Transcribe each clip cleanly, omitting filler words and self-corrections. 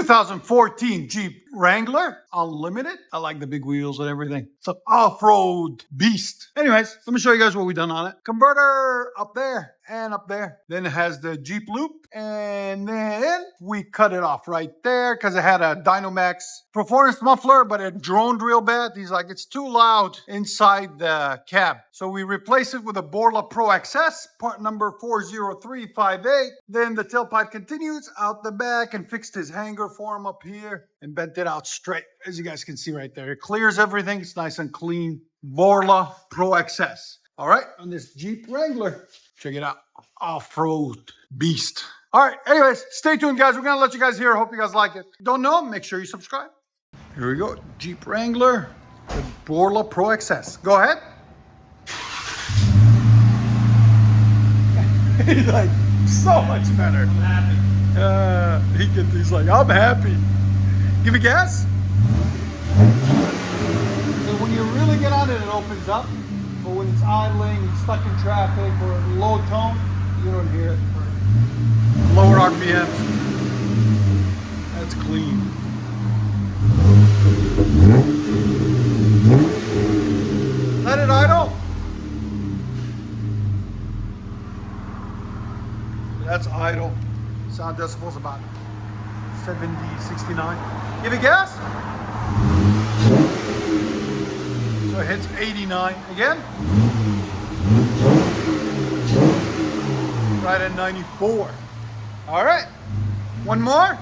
2014 Jeep Wrangler Unlimited. I like the big wheels and everything. It's an off-road beast. Anyways, let me show you guys what we've done on it. Converter up there and up there. Then it has the Jeep loop. And then we cut it off right there because it had a Dynamax performance muffler, but it droned real bad. He's like, it's too loud inside the cab. So we replaced it with a Borla ProXS, part number 40358. Then the tailpipe continues out the back and fixed his hanger for him up here and bent it out straight, as you guys can see right there. It clears everything. It's nice and clean. Borla ProXS. All right, on this Jeep Wrangler. Check it out. Off-road beast. All right, anyways, stay tuned, guys. We're going to let you guys hear. Hope you guys like it. Don't know? Make sure you subscribe. Here we go. Jeep Wrangler, the Borla ProXS. Go ahead. He's like, so much better. I'm happy. He's like, I'm happy. Give it gas. So when you really get on it, it opens up. But when it's idling, stuck in traffic, or low tone, you don't hear it. Lower RPMs. That's clean. Let it idle. That's idle. Sound decibels about 70, 69. Give it gas. So it hits 89 again. Right at 94. All right. One more.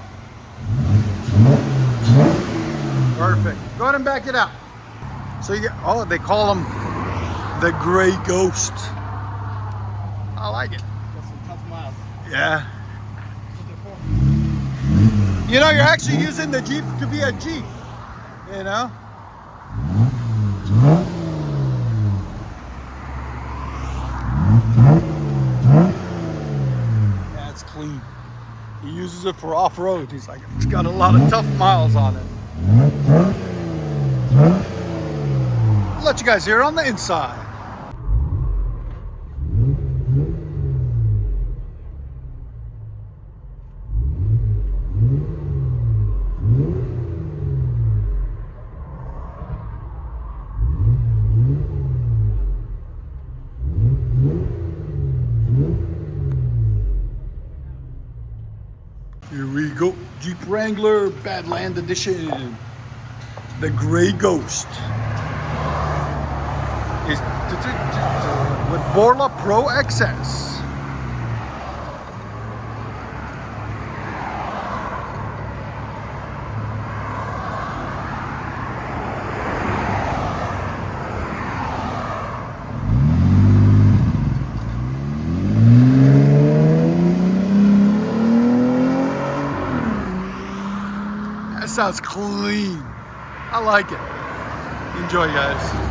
Perfect. Go ahead and back it out. So you get, oh, they call him the Gray Ghost. I like it. Got some tough miles. Yeah. You know, you're actually using the Jeep to be a Jeep. You know? Yeah, it's clean. He uses it for off-road. He's like, it's got a lot of tough miles on it. I'll let you guys hear it on the inside. Here we go, Jeep Wrangler Badland Edition. The Gray Ghost. Is with Borla ProXS. That sounds clean. I like it. Enjoy, guys.